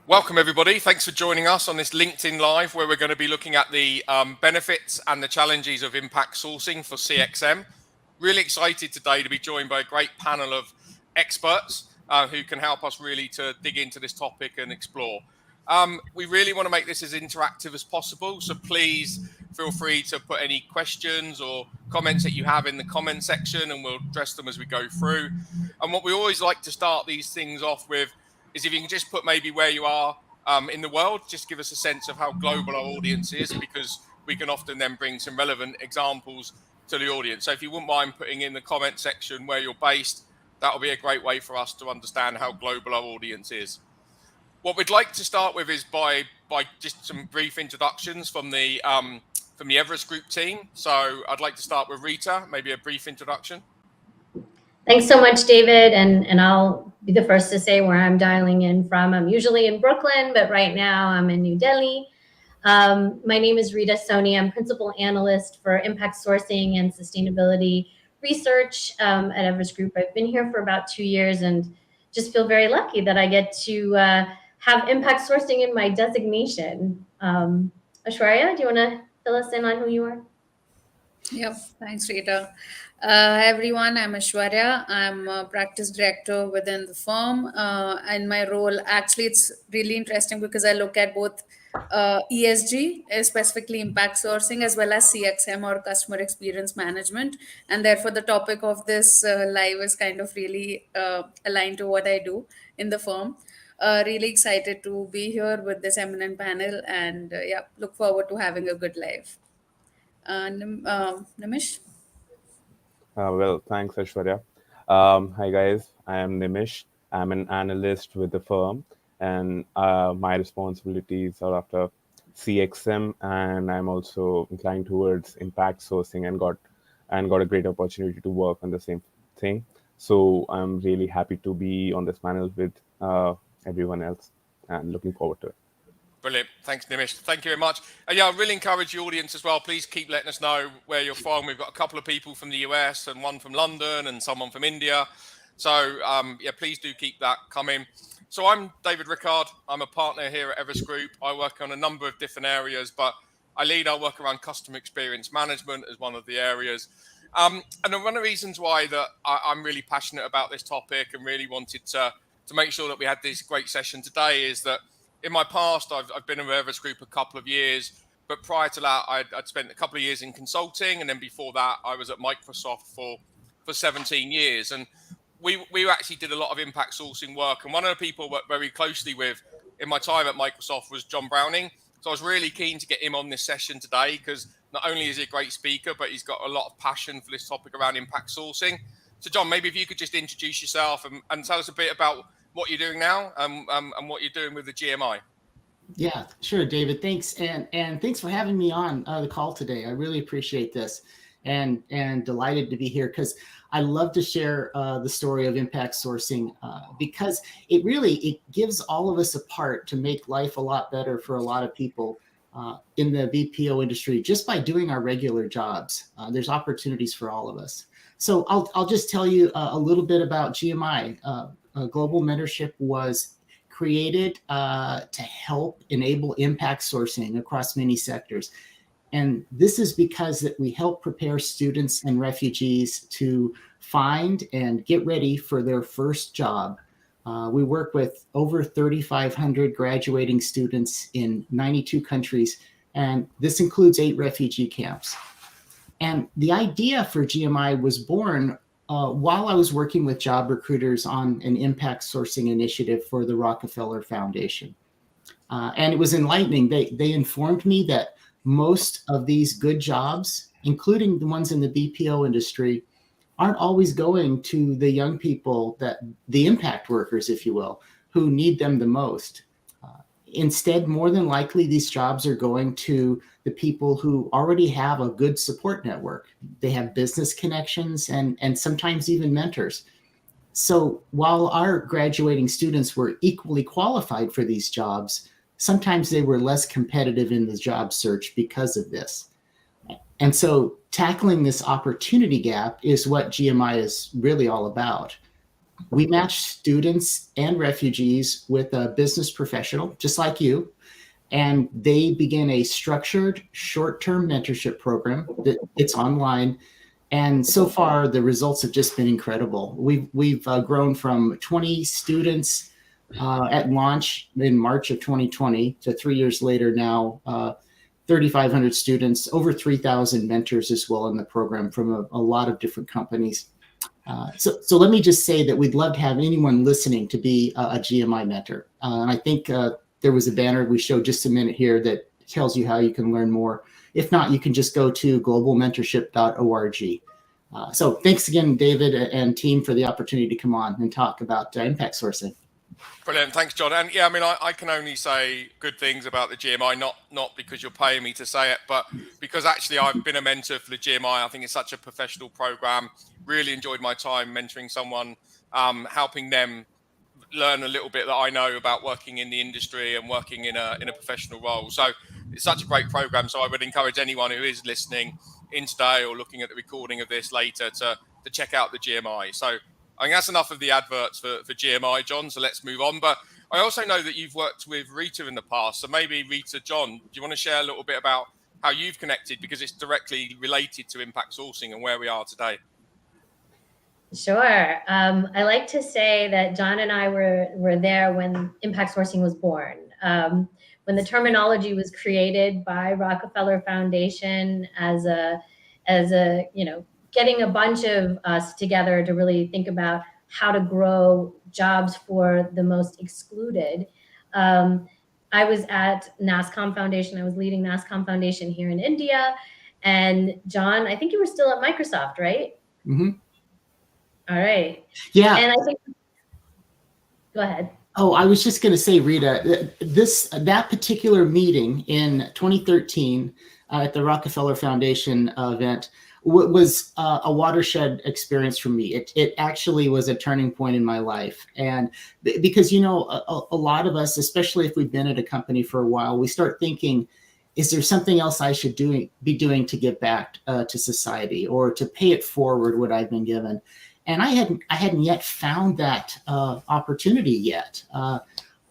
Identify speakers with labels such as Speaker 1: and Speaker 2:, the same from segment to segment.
Speaker 1: Welcome everybody. Thanks for joining us on this LinkedIn Live where we're going to be looking at the benefits and the challenges of impact sourcing for CXM. Really excited today to be joined by a great panel of experts who can help us really to dig into this topic and explore. We really want to make this as interactive as possible, so please feel free to put any questions or comments that you have in the comment section and we'll address them as we go through. And what we always like to start these things off with is if you can just put maybe where you are in the world, just give us a sense of how global our audience is, because we can often then bring some relevant examples to the audience. So if you wouldn't mind putting in the comment section where you're based, that'll be a great way for us to understand how global our audience is. What we'd like to start with is by just some brief introductions from the Everest Group team. So I'd like to start with Rita, maybe a brief introduction.
Speaker 2: Thanks so much, David, and I'll be the first to say where I'm dialing in from. I'm usually in Brooklyn, but right now I'm in New Delhi. My name is Rita Soni. I'm Principal Analyst for Impact Sourcing and Sustainability Research at Everest Group. I've been here for about 2 years and just feel very lucky that I get to have impact sourcing in my designation. Aishwarya, do you want to fill us in on who you are?
Speaker 3: Yep, thanks, Rita. Hi, everyone. I'm Aishwarya. I'm a practice director within the firm. And my role, actually, it's really interesting because I look at both ESG, specifically impact sourcing, as well as CXM or customer experience management. And therefore, the topic of this live is kind of really aligned to what I do in the firm. Really excited to be here with this eminent panel and look forward to having a good live. Nimish?
Speaker 4: Well, thanks, Aishwarya. Hi, guys. I am Nimish. I'm an analyst with the firm, and my responsibilities are after CXM, and I'm also inclined towards impact sourcing and got a great opportunity to work on the same thing. So I'm really happy to be on this panel with everyone else, and looking forward to it.
Speaker 1: Brilliant. Thanks, Nimish. Thank you very much. And I really encourage the audience as well. Please keep letting us know where you're from. We've got a couple of people from the US and one from London and someone from India. So please do keep that coming. So I'm David Rickard. I'm a partner here at Everest Group. I work on a number of different areas, but I lead our work around customer experience management as one of the areas. And one of the reasons why that I'm really passionate about this topic and really wanted to make sure that we had this great session today is that in my past, I've been in Everest Group a couple of years, but prior to that, I'd spent a couple of years in consulting, and then before that, I was at Microsoft for 17 years. And we actually did a lot of impact sourcing work. And one of the people I worked very closely with in my time at Microsoft was John Browning. So I was really keen to get him on this session today because not only is he a great speaker, but he's got a lot of passion for this topic around impact sourcing. So John, maybe if you could just introduce yourself and tell us a bit about what you're doing now and what you're doing with the GMI.
Speaker 5: Yeah, sure, David. Thanks. And thanks for having me on the call today. I really appreciate this and delighted to be here because I love to share the story of impact sourcing because it gives all of us a part to make life a lot better for a lot of people in the BPO industry just by doing our regular jobs. There's opportunities for all of us. So I'll just tell you a little bit about GMI. Global Mentorship was created to help enable impact sourcing across many sectors. And this is because that we help prepare students and refugees to find and get ready for their first job. We work with over 3,500 graduating students in 92 countries, and this includes 8 refugee camps. And the idea for GMI was born while I was working with job recruiters on an impact sourcing initiative for the Rockefeller Foundation. And it was enlightening. They informed me that most of these good jobs, including the ones in the BPO industry, aren't always going to the young people, the impact workers, if you will, who need them the most. Instead, more than likely, these jobs are going to the people who already have a good support network. They have business connections and sometimes even mentors. So while our graduating students were equally qualified for these jobs, sometimes they were less competitive in the job search because of this. And so tackling this opportunity gap is what GMI is really all about. We match students and refugees with a business professional, just like you, and they begin a structured short-term mentorship program that it's online. And so far, the results have just been incredible. We've grown from 20 students at launch in March of 2020 to 3 years later now, 3,500 students, over 3,000 mentors as well in the program from a lot of different companies. So let me just say that we'd love to have anyone listening to be a GMI mentor. And I think there was a banner we showed just a minute here that tells you how you can learn more. If not, you can just go to globalmentorship.org. So thanks again, David and team, for the opportunity to come on and talk about impact sourcing.
Speaker 1: Brilliant. Thanks, John. And yeah, I mean, I can only say good things about the GMI, not because you're paying me to say it, but because actually I've been a mentor for the GMI. I think it's such a professional program. Really enjoyed my time mentoring someone, helping them learn a little bit that I know about working in the industry and working in a professional role. So it's such a great program. So I would encourage anyone who is listening in today or looking at the recording of this later to check out the GMI. So I think that's enough of the adverts for GMI, John. So let's move on. But I also know that you've worked with Rita in the past. So maybe Rita, John, do you want to share a little bit about how you've connected, because it's directly related to impact sourcing and where we are today?
Speaker 2: Sure. I like to say that John and I were there when impact sourcing was born. When the terminology was created by Rockefeller Foundation as a getting a bunch of us together to really think about how to grow jobs for the most excluded. I was at NASCOM Foundation. I was leading NASCOM Foundation here in India. And John, I think you were still at Microsoft, right?
Speaker 5: Mm-hmm.
Speaker 2: All right.
Speaker 5: Yeah.
Speaker 2: And I think, go ahead.
Speaker 5: Oh, I was just going to say, Rita, that particular meeting in 2013 at the Rockefeller Foundation event was a watershed experience for me. It actually was a turning point in my life. And because, a lot of us, especially if we've been at a company for a while, we start thinking, is there something else I should be doing to give back to society or to pay it forward what I've been given? And I hadn't yet found that opportunity yet.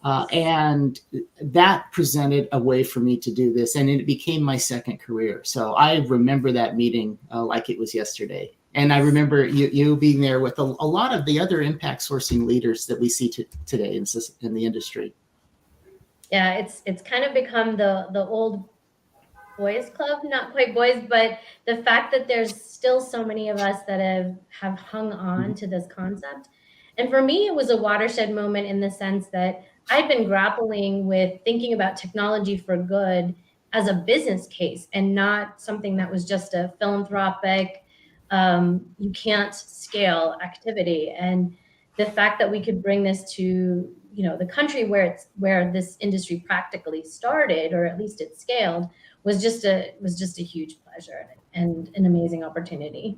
Speaker 5: And that presented a way for me to do this, and it became my second career. So I remember that meeting like it was yesterday. And I remember you being there with a lot of the other impact sourcing leaders that we see today in the industry.
Speaker 2: Yeah, it's kind of become the old boys club, not quite boys, but the fact that there's still so many of us that have hung on to this concept. And for me, it was a watershed moment in the sense that I've been grappling with thinking about technology for good as a business case and not something that was just a philanthropic, you can't scale activity. And the fact that we could bring this to the country where this industry practically started, or at least it scaled, was just a huge pleasure and an amazing opportunity.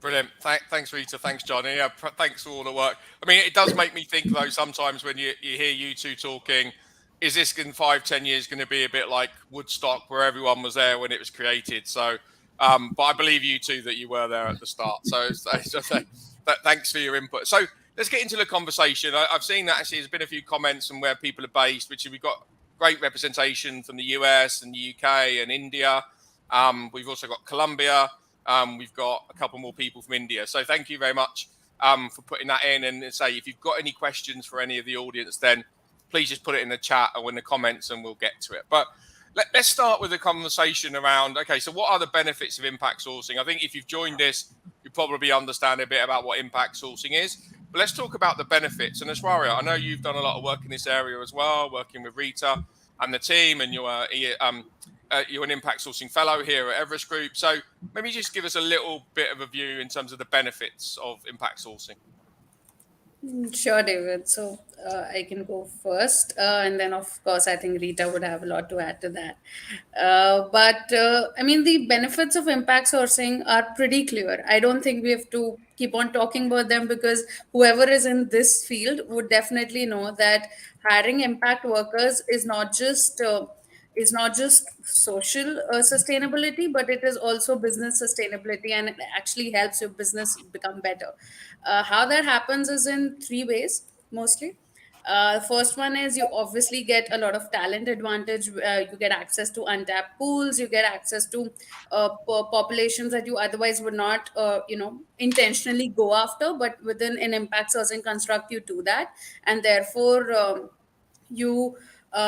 Speaker 1: Brilliant. Thanks, Rita. Thanks, John. And yeah, thanks for all the work. I mean, it does make me think, though, sometimes when you hear you two talking, is this in 5-10 years going to be a bit like Woodstock, where everyone was there when it was created? So, but I believe you two that you were there at the start. So thanks for your input. So let's get into the conversation. I've seen that actually there's been a few comments on where people are based, which we've got great representation from the US and the UK and India. We've also got Colombia. We've got a couple more people from India. So thank you very much for putting that in. And say, if you've got any questions for any of the audience, then please just put it in the chat or in the comments and we'll get to it. But let's start with a conversation around, okay, so what are the benefits of impact sourcing? I think if you've joined this, you probably understand a bit about what impact sourcing is. But let's talk about the benefits. And Aishwarya, I know you've done a lot of work in this area as well, working with Rita and the team, and you're an impact sourcing fellow here at Everest Group. So maybe just give us a little bit of a view in terms of the benefits of impact sourcing.
Speaker 3: Sure, David. So I can go first. And then, of course, I think Rita would have a lot to add to that. But I mean, the benefits of impact sourcing are pretty clear. I don't think we have to keep on talking about them, because whoever is in this field would definitely know that hiring impact workers is not just is not just social sustainability, but it is also business sustainability, and it actually helps your business become better. How that happens is in three ways mostly. First one is you obviously get a lot of talent advantage. You get access to untapped pools. You get access to populations that you otherwise would not, intentionally go after. But within an impact sourcing construct, you do that, and therefore you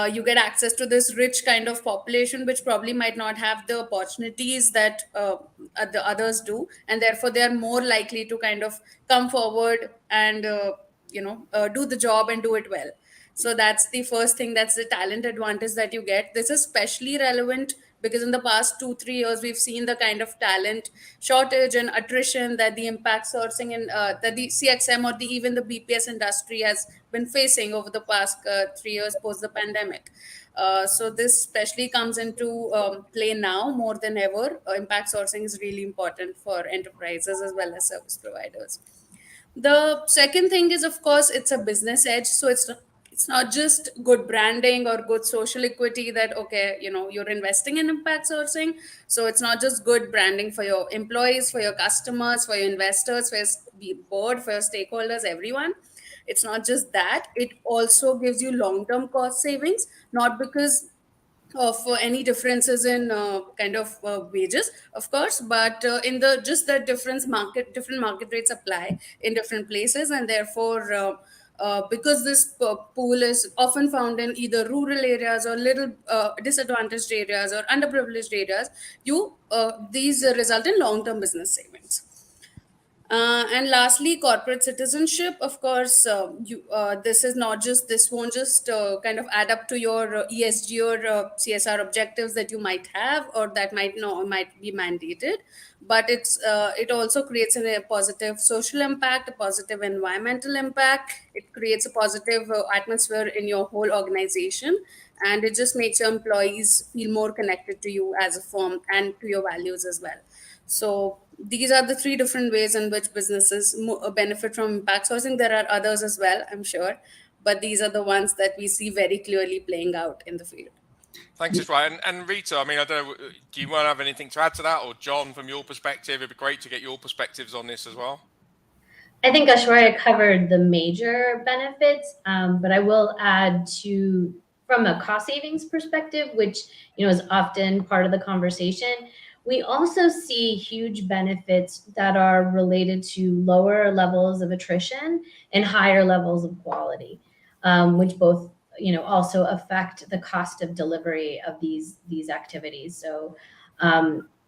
Speaker 3: you get access to this rich kind of population which probably might not have the opportunities that the others do, and therefore they are more likely to kind of come forward and do the job and do it well. So that's the first thing, that's the talent advantage that you get. This is especially relevant because in the past 2-3 years we've seen the kind of talent shortage and attrition that the impact sourcing and that the CXM or even the BPS industry has been facing over the past 3 years post the pandemic. So this especially comes into play now more than ever. Impact sourcing is really important for enterprises as well as service providers. The second thing is, of course, it's a business edge. So it's not just good branding or good social equity that, okay, you're investing in impact sourcing. So it's not just good branding for your employees, for your customers, for your investors, for your board, for your stakeholders, everyone. It's not just that. It also gives you long-term cost savings, not because of any differences in kind of wages, of course, but in the just that different market rates apply in different places, and therefore because this pool is often found in either rural areas or little disadvantaged areas or underprivileged areas, these result in long-term business savings. And lastly, corporate citizenship. Of course, this won't just kind of add up to your ESG or CSR objectives that you might have or that might be mandated, but it also creates a positive social impact, a positive environmental impact. It creates a positive atmosphere in your whole organization, and it just makes your employees feel more connected to you as a firm and to your values as well. So these are the three different ways in which businesses benefit from impact sourcing. There are others as well, I'm sure, but these are the ones that we see very clearly playing out in the field.
Speaker 1: Thanks, Ashwarya. And Rita, I mean, I don't know, do you want to have anything to add to that? Or John, from your perspective, it'd be great to get your perspectives on this as well.
Speaker 2: I think Ashwarya covered the major benefits, but I will add from a cost savings perspective, which is often part of the conversation. We also see huge benefits that are related to lower levels of attrition and higher levels of quality, which both also affect the cost of delivery of these activities. So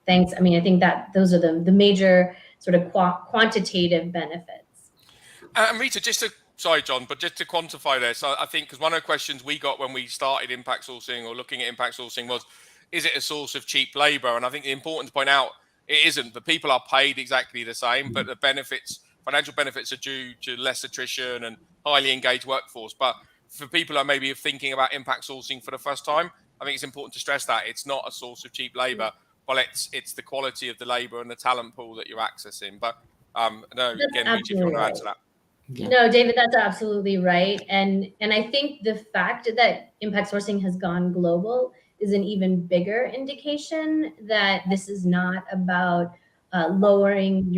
Speaker 2: thanks. I mean, I think that those are the major sort of quantitative benefits.
Speaker 1: And Rita, sorry, John, but just to quantify this, I think, because one of the questions we got when we started impact sourcing or looking at impact sourcing was, is it a source of cheap labor? And I think the important to point out, it isn't. The people are paid exactly the same, but the financial benefits are due to less attrition and highly engaged workforce. But for people who are maybe thinking about impact sourcing for the first time, I think it's important to stress that it's not a source of cheap labor, but it's the quality of the labor and the talent pool that you're accessing. But no, again, Rita, if you want to add to that.
Speaker 2: Yeah. No, David, that's absolutely right. And I think the fact that impact sourcing has gone global is an even bigger indication that this is not about lowering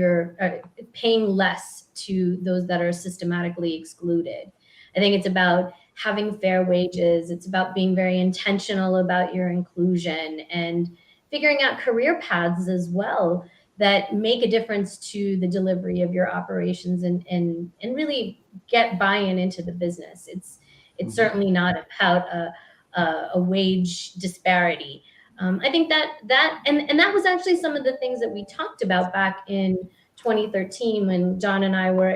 Speaker 2: paying less to those that are systematically excluded. I think it's about having fair wages. It's about being very intentional about your inclusion and figuring out career paths as well that make a difference to the delivery of your operations and really get buy-in into the business. It's certainly not about a wage disparity. I think that that was actually some of the things that we talked about back in 2013 when John and I were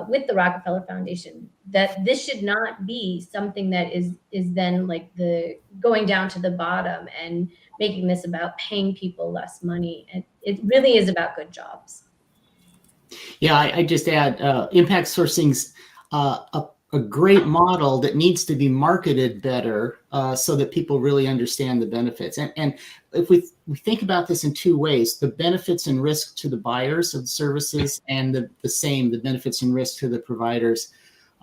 Speaker 2: with the Rockefeller Foundation, that this should not be something that is then like the going down to the bottom and making this about paying people less money. It really is about good jobs.
Speaker 5: Yeah, I just add impact sourcing's a great model that needs to be marketed better so that people really understand the benefits. And if we think about this in two ways, the benefits and risk to the buyers of services and the benefits and risk to the providers.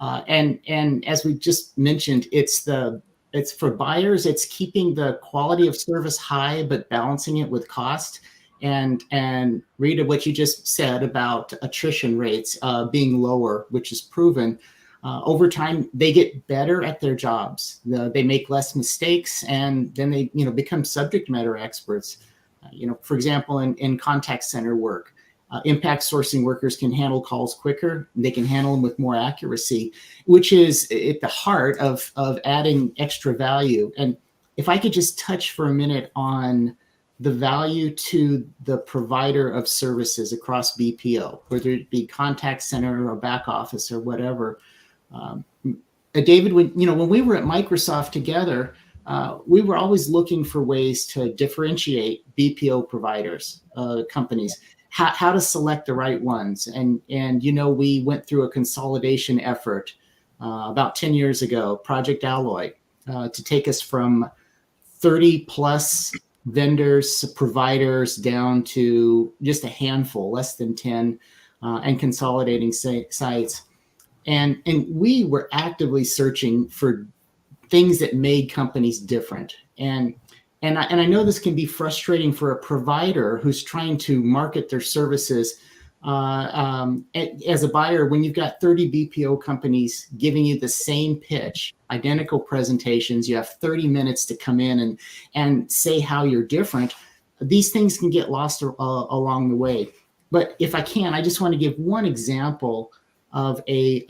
Speaker 5: And as we just mentioned, it's the It's for buyers, it's keeping the quality of service high, but balancing it with cost. And Rita, what you just said about attrition rates being lower, which is proven, over time, they get better at their jobs. They make less mistakes, and then they become subject matter experts. For example, in contact center work, impact sourcing workers can handle calls quicker. They can handle them with more accuracy, which is at the heart of adding extra value. And if I could just touch for a minute on the value to the provider of services across BPO, whether it be contact center or back office or whatever. David, when we were at Microsoft together, we were always looking for ways to differentiate BPO providers, companies, how to select the right ones. And we went through a consolidation effort about 10 years ago, Project Alloy, to take us from 30 plus vendors, providers down to just a handful, less than 10, and consolidating sites. And we were actively searching for things that made companies different. And I know this can be frustrating for a provider who's trying to market their services as a buyer. When you've got 30 BPO companies giving you the same pitch, identical presentations, you have 30 minutes to come in and say how you're different. These things can get lost along the way. But if I can, I just want to give one example of a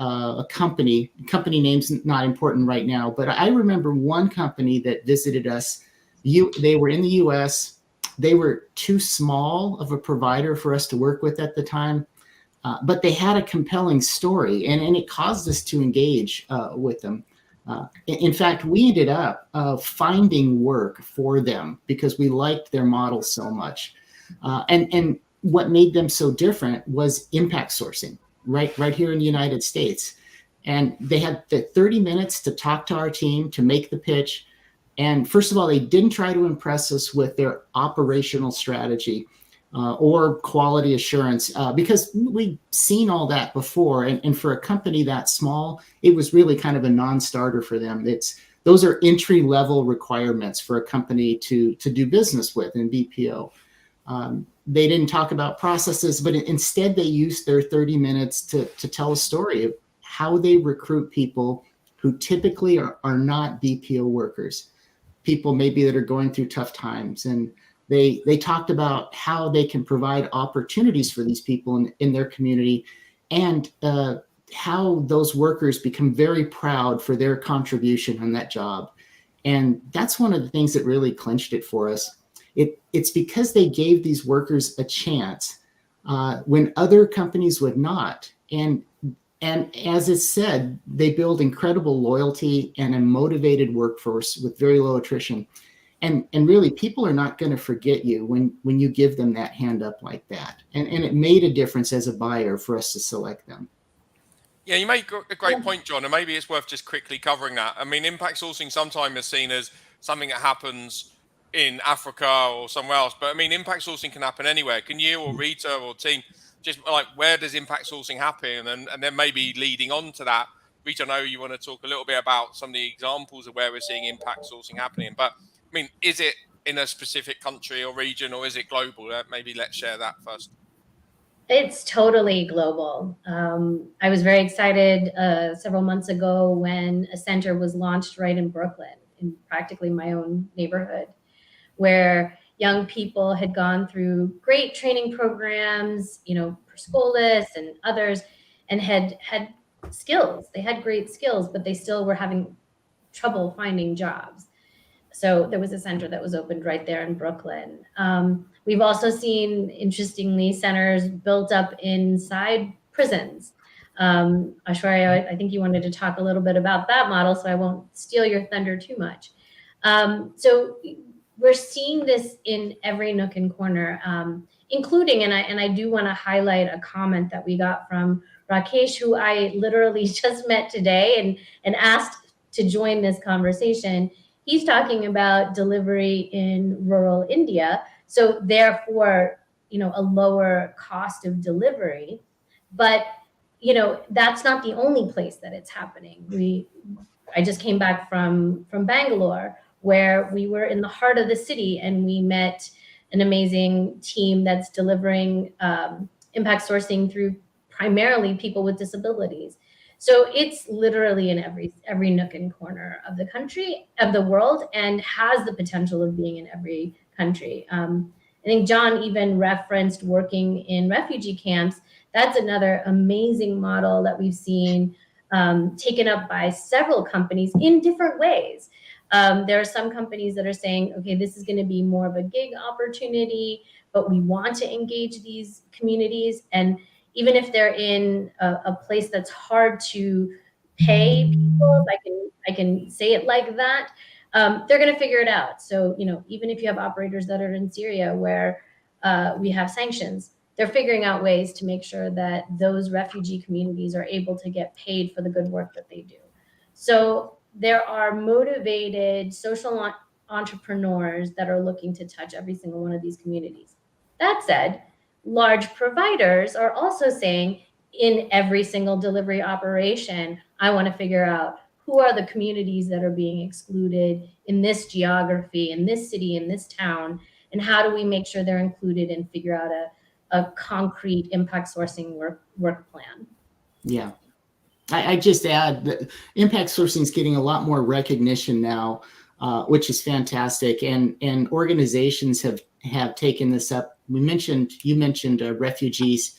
Speaker 5: company name's not important right now, but I remember one company that visited us. They were in the US. They were too small of a provider for us to work with at the time, but they had a compelling story, and it caused us to engage with them. In fact, we ended up finding work for them because we liked their model so much. And what made them so different was impact sourcing. Right here in the United States. And they had the 30 minutes to talk to our team, to make the pitch. And first of all, they didn't try to impress us with their operational strategy or quality assurance because we'd seen all that before. And for a company that small, it was really kind of a non-starter for them. Those are entry-level requirements for a company to do business with in BPO. They didn't talk about processes, but instead they used their 30 minutes to tell a story of how they recruit people who typically are not BPO workers, people maybe that are going through tough times. And they talked about how they can provide opportunities for these people in their community, and how those workers become very proud for their contribution on that job. And that's one of the things that really clinched it for us. It's because they gave these workers a chance when other companies would not. And as it said, they build incredible loyalty and a motivated workforce with very low attrition. And really, people are not going to forget you when you give them that hand up like that. And it made a difference as a buyer for us to select them.
Speaker 1: Yeah, you make a great point, John, and maybe it's worth just quickly covering that. I mean, impact sourcing sometimes is seen as something that happens in Africa or somewhere else, but I mean, impact sourcing can happen anywhere. Can you or Rita or team just like, where does impact sourcing happen? And then maybe leading on to that, Rita, I know you want to talk a little bit about some of the examples of where we're seeing impact sourcing happening, but I mean, is it in a specific country or region, or is it global? Maybe let's share that first.
Speaker 2: It's totally global. I was very excited several months ago when a center was launched right in Brooklyn, in practically my own neighborhood, where young people had gone through great training programs, Perscolis and others, and had skills. They had great skills, but they still were having trouble finding jobs. So there was a center that was opened right there in Brooklyn. We've also seen, interestingly, centers built up inside prisons. Aishwarya, I think you wanted to talk a little bit about that model, so I won't steal your thunder too much. So we're seeing this in every nook and corner, including, and I do want to highlight a comment that we got from Rakesh, who I literally just met today and asked to join this conversation. He's talking about delivery in rural India, so therefore, a lower cost of delivery. But, that's not the only place that it's happening. I just came back from Bangalore, where we were in the heart of the city, and we met an amazing team that's delivering impact sourcing through primarily people with disabilities. So it's literally in every nook and corner of the country, of the world, and has the potential of being in every country. I think John even referenced working in refugee camps. That's another amazing model that we've seen taken up by several companies in different ways. There are some companies that are saying, okay, this is going to be more of a gig opportunity, but we want to engage these communities. And even if they're in a place that's hard to pay people, I can say it like that, they're going to figure it out. So, even if you have operators that are in Syria where we have sanctions, they're figuring out ways to make sure that those refugee communities are able to get paid for the good work that they do. So there are motivated social entrepreneurs that are looking to touch every single one of these communities. That said, large providers are also saying, in every single delivery operation, I want to figure out who are the communities that are being excluded in this geography, in this city, in this town, and how do we make sure they're included and figure out a concrete impact sourcing work plan.
Speaker 5: Yeah. I just add that impact sourcing is getting a lot more recognition now, which is fantastic. And organizations have taken this up. You mentioned refugees.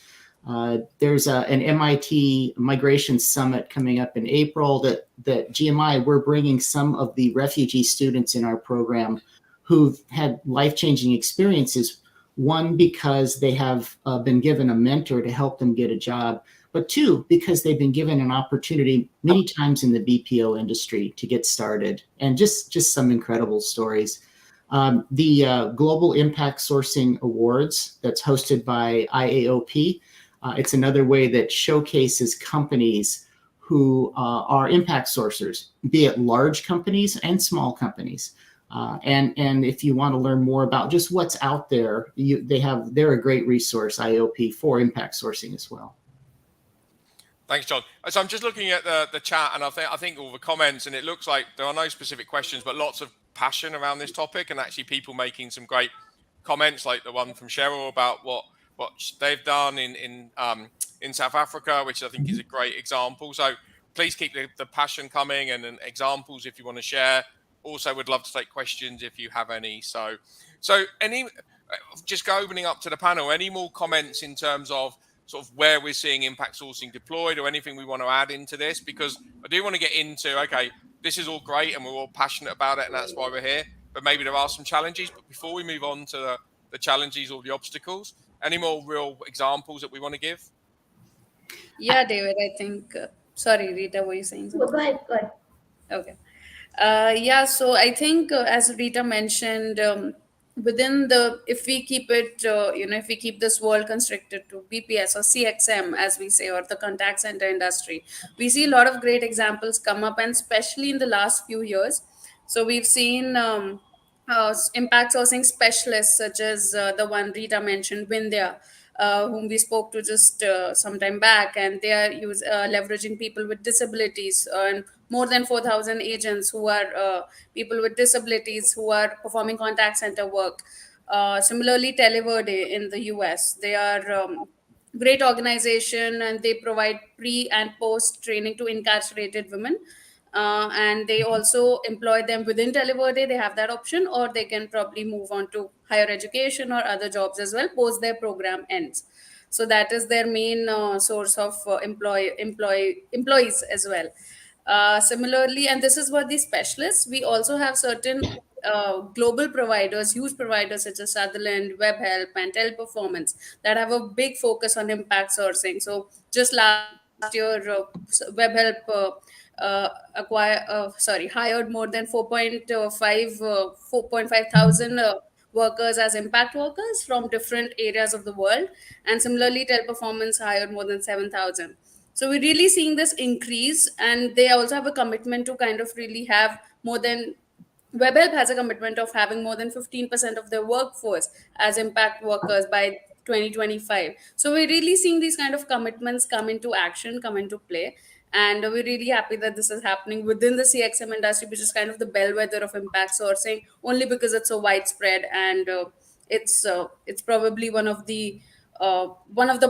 Speaker 5: There's an MIT Migration Summit coming up in April that GMI, we're bringing some of the refugee students in our program who've had life-changing experiences. One, because they have been given a mentor to help them get a job, but two, because they've been given an opportunity many times in the BPO industry to get started, and just some incredible stories. The Global Impact Sourcing Awards that's hosted by IAOP, it's another way that showcases companies who are impact sourcers, be it large companies and small companies. And if you want to learn more about just what's out there, they're a great resource, IOP, for impact sourcing as well.
Speaker 1: Thanks, John. So I'm just looking at the chat, and I think all the comments, and it looks like there are no specific questions, but lots of passion around this topic, and actually people making some great comments, like the one from Cheryl about what they've done in South Africa, which I think is a great example. So please keep the passion coming, and examples if you want to share. Also, would love to take questions if you have any. So any, just go opening up to the panel. Any more comments in terms of sort of where we're seeing impact sourcing deployed, or anything we want to add into this? Because I do want to get into, okay, this is all great and we're all passionate about it, and that's why we're here. But maybe there are some challenges. But before we move on to the challenges or the obstacles, any more real examples that we want to give?
Speaker 3: Yeah, David, I think, sorry, Rita, were you saying something?
Speaker 2: Go ahead.
Speaker 3: Okay. Yeah, so I think, as Rita mentioned, if we keep it, if we keep this world constricted to BPS or CXM, as we say, or the contact center industry, we see a lot of great examples come up, and especially in the last few years. So we've seen impact sourcing specialists, such as the one Rita mentioned, Vindhya, whom we spoke to just some time back, and they are leveraging people with disabilities, and more than 4,000 agents who are people with disabilities who are performing contact center work. Similarly, Televerde in the US, they are great organization, and they provide pre and post training to incarcerated women. And they also employ them within Televerde. They have that option, or they can probably move on to higher education or other jobs as well post their program ends. So that is their main source of employees as well. Similarly, and this is what the specialists, we also have certain global providers, huge providers such as Sutherland, WebHelp, and Teleperformance, that have a big focus on impact sourcing. So just last year, WebHelp hired more than 4.5 thousand workers as impact workers from different areas of the world. And similarly, Teleperformance hired more than 7,000. So we're really seeing this increase, and they also have a commitment to kind of really have more than, WebHelp has a commitment of having more than 15% of their workforce as impact workers by 2025. So we're really seeing these kind of commitments come into action, come into play. And we're really happy that this is happening within the CXM industry, which is kind of the bellwether of impact sourcing, only because it's so widespread, and it's probably one of the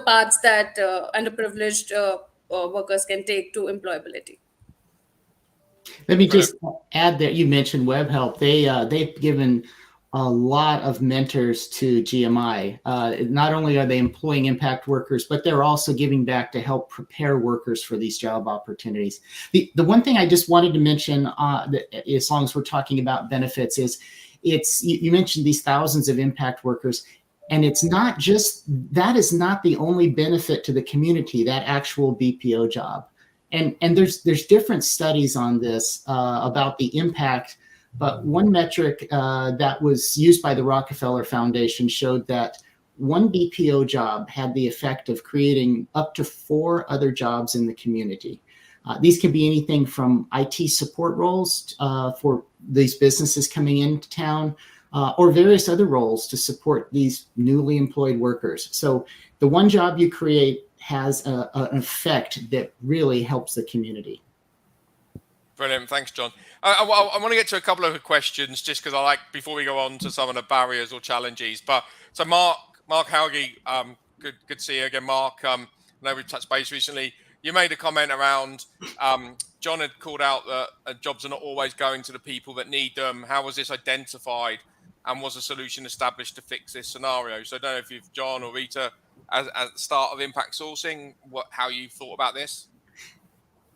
Speaker 3: paths that underprivileged workers can take to employability.
Speaker 5: Let me just add that you mentioned WebHelp. They've given a lot of mentors to GMI. Not only are they employing impact workers, but they're also giving back to help prepare workers for these job opportunities. The one thing I just wanted to mention, as long as we're talking about benefits, is you mentioned these thousands of impact workers. And it's not just, that is not the only benefit to the community, that actual BPO job. And there's different studies on this about the impact, but one metric that was used by the Rockefeller Foundation showed that one BPO job had the effect of creating up to 4 other jobs in the community. These can be anything from IT support roles for these businesses coming into town, or various other roles to support these newly employed workers. So the one job you create has an effect that really helps the community.
Speaker 1: Brilliant. Thanks, John. I want to get to a couple of questions just because I like, before we go on to some of the barriers or challenges. But so Mark Hauge, good to see you again, Mark. I know we've touched base recently. You made a comment around John had called out that jobs are not always going to the people that need them. How was this identified, and was a solution established to fix this scenario? So I don't know if you've, John or Rita, at the start of impact sourcing, how you thought about this.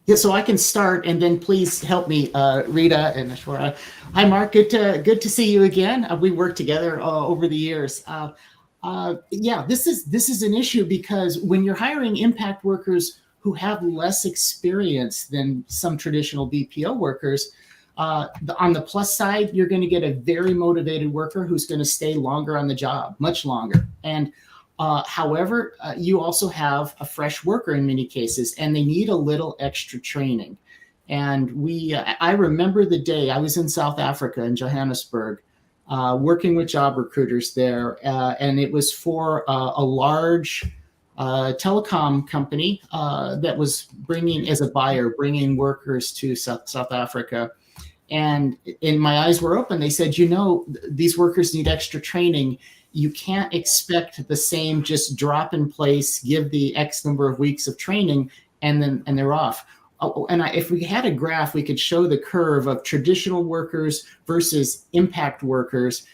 Speaker 5: Yeah, so I can start, and then please help me, Rita and Ashwara. Hi, Mark. Good to see you again. We worked together over the years. Yeah, this is an issue because when you're hiring impact workers who have less experience than some traditional BPO workers, on the plus side, you're going to get a very motivated worker who's going to stay longer on the job, much longer. And however, you also have a fresh worker in many cases, and they need a little extra training. And I remember the day I was in South Africa, in Johannesburg, working with job recruiters there, and it was for a large telecom company that was bringing workers to South Africa. And my eyes were open. They said, these workers need extra training. You can't expect the same just drop in place, give the X number of weeks of training, and they're off. If we had a graph, we could show the curve of traditional workers versus impact workers.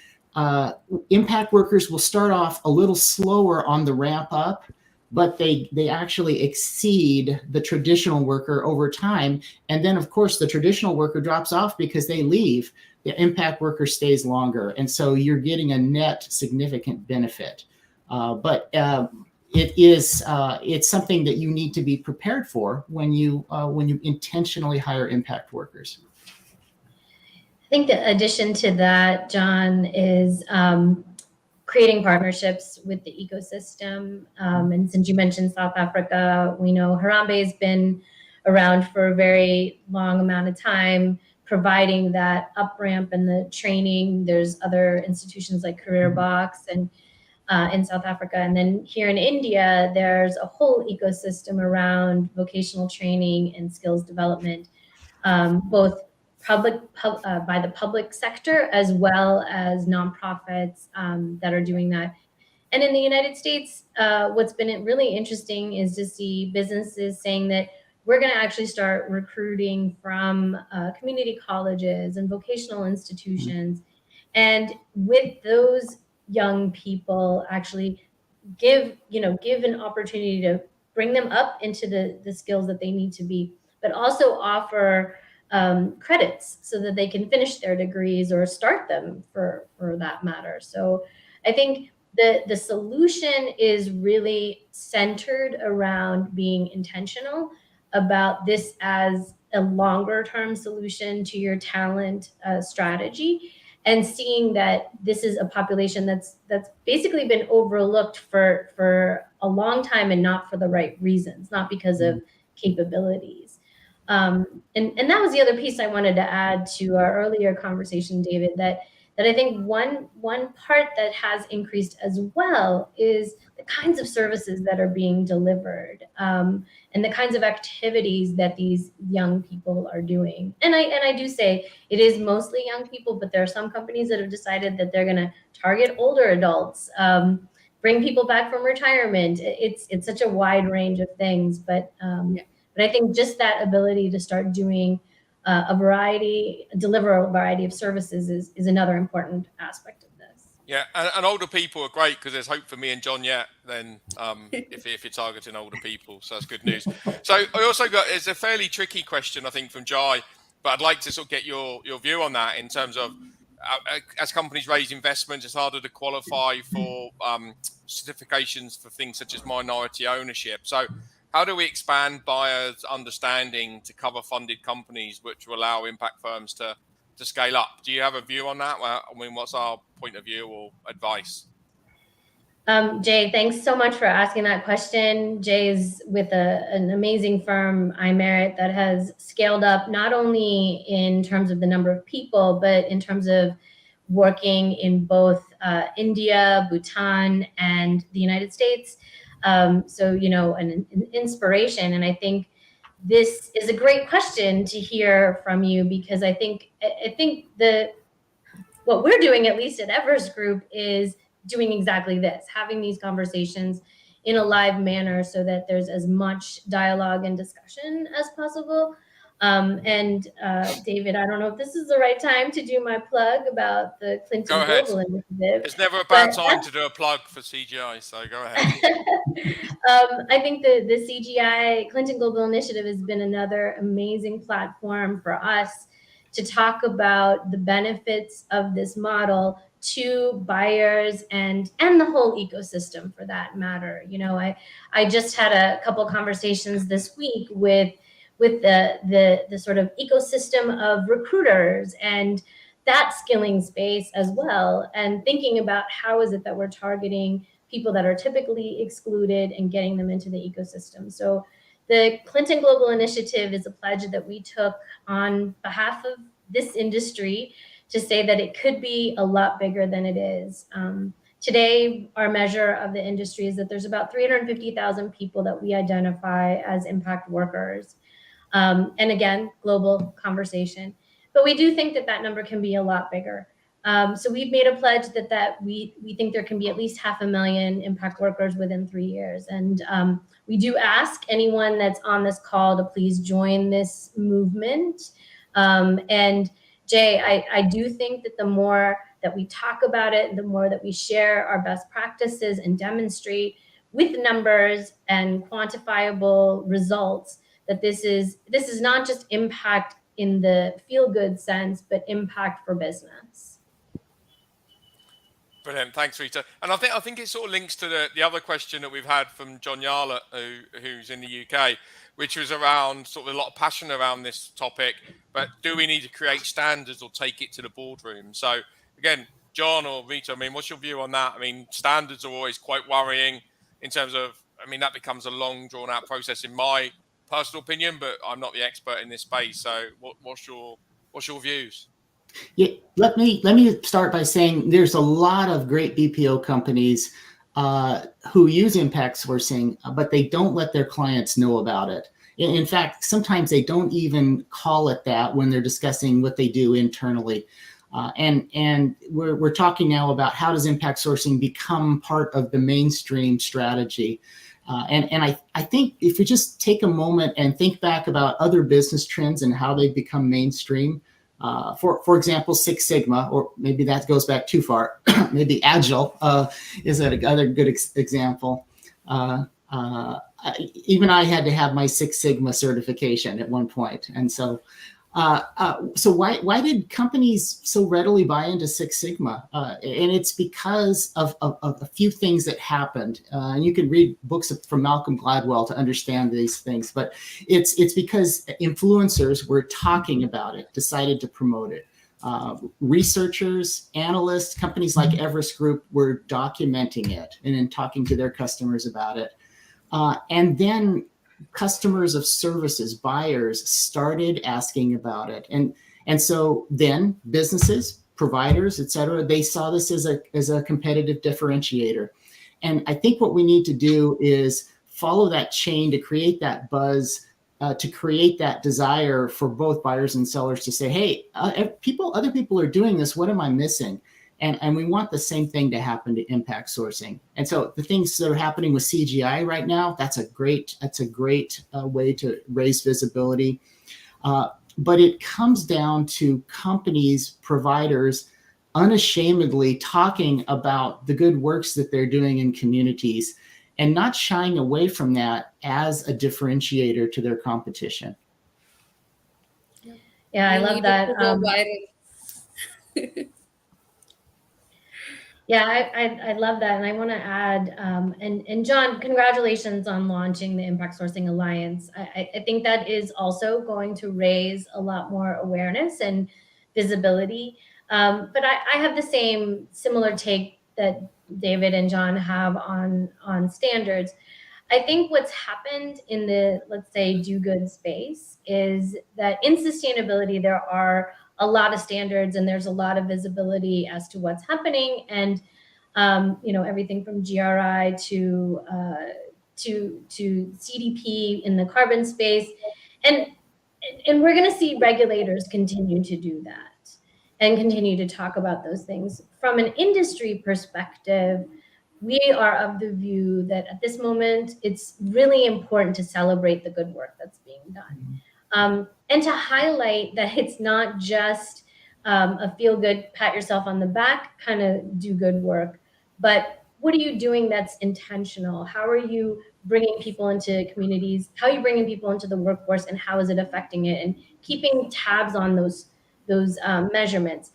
Speaker 5: Impact workers will start off a little slower on the ramp up, but they actually exceed the traditional worker over time. And then, of course, the traditional worker drops off because they leave. The impact worker stays longer. And so you're getting a net significant benefit. But it's something that you need to be prepared for when you intentionally hire impact workers.
Speaker 2: I think the addition to that, John, is creating partnerships with the ecosystem. And since you mentioned South Africa, we know Harambe has been around for a very long amount of time, providing that up ramp and the training. There's other institutions like Career Box and in South Africa. And then here in India, there's a whole ecosystem around vocational training and skills development, both by the public sector as well as nonprofits that are doing that. And in the United States, what's been really interesting is to see businesses saying that we're going to actually start recruiting from community colleges and vocational institutions. And with those young people, actually give an opportunity to bring them up into the skills that they need to be, but also offer credits so that they can finish their degrees or start them for that matter. So I think the solution is really centered around being intentional about this as a longer term solution to your talent strategy, and seeing that this is a population that's basically been overlooked for a long time, and not for the right reasons, not because of capabilities. And that was the other piece I wanted to add to our earlier conversation, David, that that I think one part that has increased as well is the kinds of services that are being delivered, and the kinds of activities that these young people are doing. And I do say it is mostly young people, but there are some companies that have decided that they're going to target older adults, bring people back from retirement. It's such a wide range of things, but I think just that ability to start doing deliver a variety of services is another important aspect of this.
Speaker 1: Yeah, and older people are great because there's hope for me and John yet. Then, if you're targeting older people, so that's good news. So I also it's a fairly tricky question, I think, from Jai, but I'd like to sort of get your view on that in terms of as companies raise investment, it's harder to qualify for certifications for things such as minority ownership. So how do we expand buyers' understanding to cover funded companies, which will allow impact firms to scale up? Do you have a view on that? Well, I mean, what's our point of view or advice?
Speaker 2: Jay, thanks so much for asking that question. Jay is with an amazing firm, iMerit, that has scaled up not only in terms of the number of people, but in terms of working in both India, Bhutan, and the United States. So, an inspiration. And I think this is a great question to hear from you, because I think what we're doing, at least at Everest Group, is doing exactly this, having these conversations in a live manner so that there's as much dialogue and discussion as possible. And David, I don't know if this is the right time to do my plug about the Clinton Global Initiative.
Speaker 1: It's never a bad time to do a plug for CGI, so go ahead.
Speaker 2: I think the CGI Clinton Global Initiative has been another amazing platform for us to talk about the benefits of this model to buyers and the whole ecosystem, for that matter. I just had a couple conversations this week with the sort of ecosystem of recruiters and that skilling space as well, and thinking about how is it that we're targeting people that are typically excluded and getting them into the ecosystem. So the Clinton Global Initiative is a pledge that we took on behalf of this industry to say that it could be a lot bigger than it is. Today, our measure of the industry is that there's about 350,000 people that we identify as impact workers. And again, global conversation. But we do think that number can be a lot bigger. So we've made a pledge that we think there can be at least 500,000 impact workers within 3 years. And we do ask anyone that's on this call to please join this movement. And Jay, I do think that the more that we talk about it, the more that we share our best practices and demonstrate with numbers and quantifiable results that this is not just impact in the feel-good sense, but impact for business.
Speaker 1: Brilliant, thanks, Rita. And I think it sort of links to the other question that we've had from John Yarlett, who's in the UK, which was around sort of a lot of passion around this topic. But do we need to create standards or take it to the boardroom? So again, John or Rita, I mean, what's your view on that? I mean, standards are always quite worrying in terms of, I mean, that becomes a long, drawn-out process in my personal opinion, but I'm not the expert in this space. So what's your views?
Speaker 5: Yeah, let me start by saying there's a lot of great BPO companies who use impact sourcing, but they don't let their clients know about it. In fact, sometimes they don't even call it that when they're discussing what they do internally. And we're talking now about how does impact sourcing become part of the mainstream strategy. And I think if we just take a moment and think back about other business trends and how they've become mainstream, for example, Six Sigma, or maybe that goes back too far, maybe Agile is another good example. Even I had to have my Six Sigma certification at one point. And so why did companies so readily buy into Six Sigma? And it's because of a few things that happened. And you can read books from Malcolm Gladwell to understand these things. But it's because influencers were talking about it, decided to promote it. Researchers, analysts, companies like Everest Group were documenting it and then talking to their customers about it. And then customers of services, buyers, started asking about it. And so then businesses providers, et cetera, they saw this as a competitive differentiator. And I think what we need to do is follow that chain to create that buzz, to create that desire for both buyers and sellers to say, hey, other people are doing this. What am I missing? And we want the same thing to happen to impact sourcing. And so the things that are happening with CGI right now, that's a great way to raise visibility. But it comes down to companies, providers, unashamedly talking about the good works that they're doing in communities and not shying away from that as a differentiator to their competition.
Speaker 2: Yeah, I love that. Yeah, I love that. And I want to add, and John, congratulations on launching the Impact Sourcing Alliance. I think that is also going to raise a lot more awareness and visibility. But I have the similar take that David and John have on standards. I think what's happened in the, let's say, do good space is that in sustainability, there are a lot of standards and there's a lot of visibility as to what's happening. And, everything from GRI to CDP in the carbon space. And we're going to see regulators continue to do that and continue to talk about those things. From an industry perspective, we are of the view that at this moment, it's really important to celebrate the good work that's being done. And to highlight that it's not just a feel-good, pat yourself on the back, kind of do good work, but what are you doing that's intentional? How are you bringing people into communities? How are you bringing people into the workforce, and how is it affecting it? And keeping tabs on those measurements.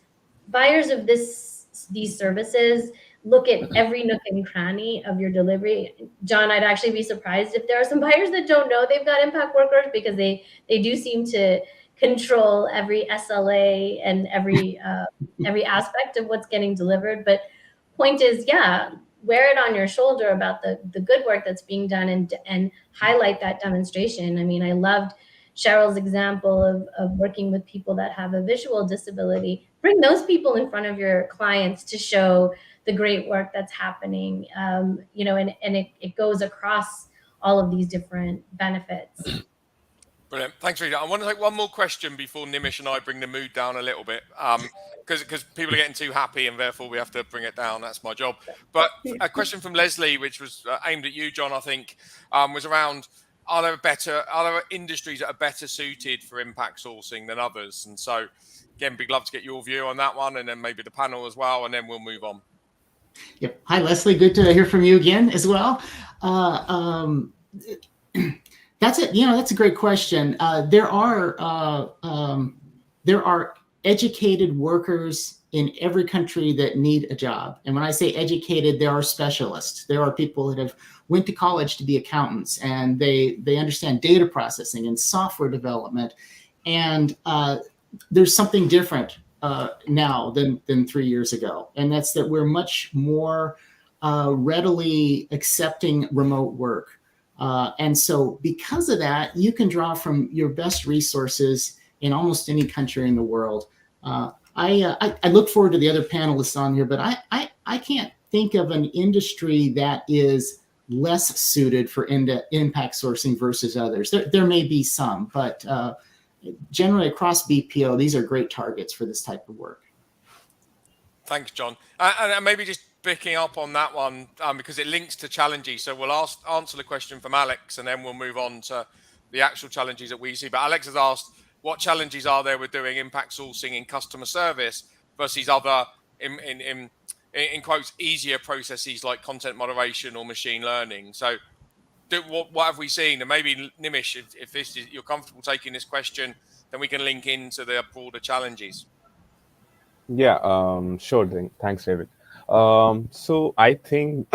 Speaker 2: Buyers of these services look at every nook and cranny of your delivery. John, I'd actually be surprised if there are some buyers that don't know they've got impact workers, because they do seem to control every SLA and every aspect of what's getting delivered. But point is, yeah, wear it on your shoulder about the good work that's being done and highlight that demonstration. I mean, I loved Cheryl's example of working with people that have a visual disability. Bring those people in front of your clients to show the great work that's happening, and it goes across all of these different benefits.
Speaker 1: Brilliant. Thanks, Rita. I want to take one more question before Nimish and I bring the mood down a little bit, because people are getting too happy and therefore we have to bring it down. That's my job. But a question from Leslie, which was aimed at you, John, I think, was around, are there industries that are better suited for impact sourcing than others? And so, again, we'd love to get your view on that one, and then maybe the panel as well, and then we'll move on.
Speaker 5: Yep. Hi, Leslie. Good to hear from you again as well. That's it. That's a great question. There are educated workers in every country that need a job. And when I say educated, there are specialists. There are people that have went to college to be accountants, and they understand data processing and software development. And there's something different now than 3 years ago. And that's that we're much more readily accepting remote work. And so because of that, you can draw from your best resources in almost any country in the world. I look forward to the other panelists on here, but I can't think of an industry that is less suited for impact sourcing versus others. There may be some, but generally across BPO, these are great targets for this type of work.
Speaker 1: Thanks, John. And maybe just picking up on that one, because it links to challenges. So we'll answer the question from Alex, and then we'll move on to the actual challenges that we see. But Alex has asked, what challenges are there with doing impact sourcing in customer service versus other, in quotes, easier processes like content moderation or machine learning? So what have we seen? And maybe, Nimish, if you're comfortable taking this question, then we can link into the broader challenges.
Speaker 4: Yeah, sure thing. Thanks, David. So I think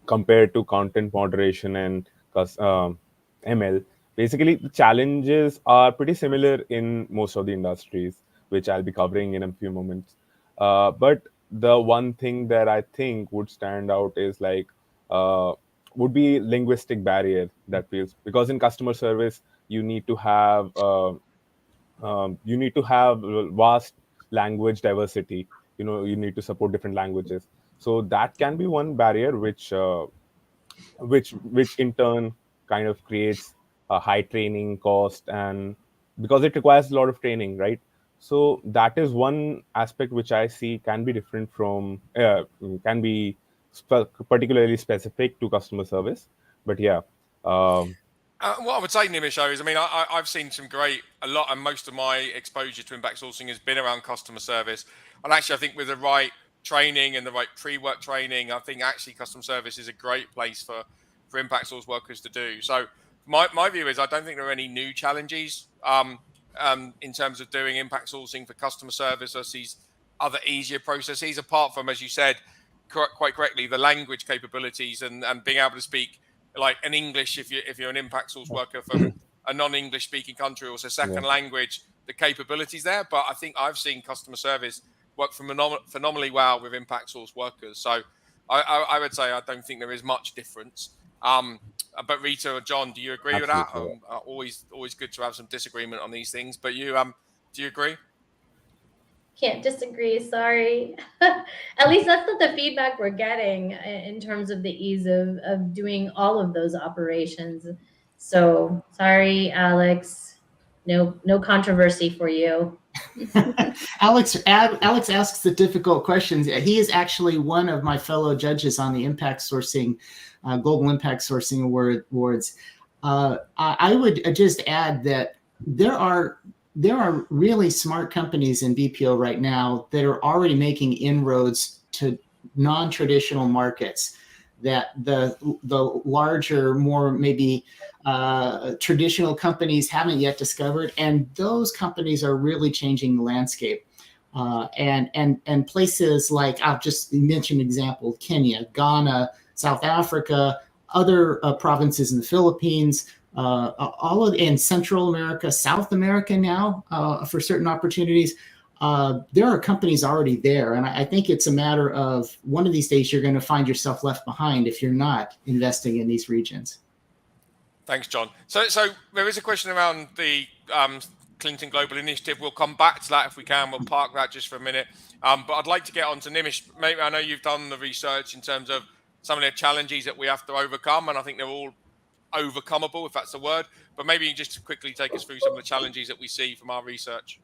Speaker 4: compared to content moderation and ML, basically the challenges are pretty similar in most of the industries, which I'll be covering in a few moments. But the one thing that I think would stand out is would be linguistic barrier that feels, because in customer service you need to have vast language diversity. You need to support different languages. So that can be one barrier, which in turn kind of creates a high training cost, and because it requires a lot of training, right? So that is one aspect which I see can be different from can be particularly specific to customer service. But yeah, um,
Speaker 1: What I would say, Nimish, though, is I've seen a lot, and most of my exposure to impact sourcing has been around customer service. And actually, I think with the right training and the right pre-work training, I think actually customer service is a great place for impact source workers to do. So my view is I don't think there are any new challenges in terms of doing impact sourcing for customer service versus other easier processes, apart from, as you said, quite correctly, the language capabilities and being able to speak like an English if you're an impact source worker from a non-English speaking country or it's a second
Speaker 4: yeah,
Speaker 1: language, the capabilities there. But I think I've seen customer service work phenomenally well with impact source workers. So I would say I don't think there is much difference. But Rita or John, do you agree with that?
Speaker 4: absolutely.
Speaker 1: Always good to have some disagreement on these things. But do you agree?
Speaker 2: Can't disagree. Sorry. At least that's not the feedback we're getting in terms of the ease of doing all of those operations. So sorry, Alex. No controversy for you.
Speaker 5: Alex asks the difficult questions. He is actually one of my fellow judges on the Impact Sourcing Global Impact Sourcing Awards. I would just add that there are really smart companies in BPO right now that are already making inroads to non-traditional markets that the larger, more maybe traditional companies haven't yet discovered, and those companies are really changing the landscape. And places like, I'll just mention an example: Kenya, Ghana, South Africa, other provinces in the Philippines, all of in Central America, South America now for certain opportunities. There are companies already there, and I think it's a matter of one of these days you're going to find yourself left behind if you're not investing in these regions.
Speaker 1: Thanks, John. So there is a question around the Clinton Global Initiative. We'll come back to that if we can. We'll park that just for a minute. But I'd like to get on to Nimish. Maybe I know you've done the research in terms of some of the challenges that we have to overcome, and I think they're all overcomable, if that's the word. But maybe you just quickly take us through some of the challenges that we see from our research.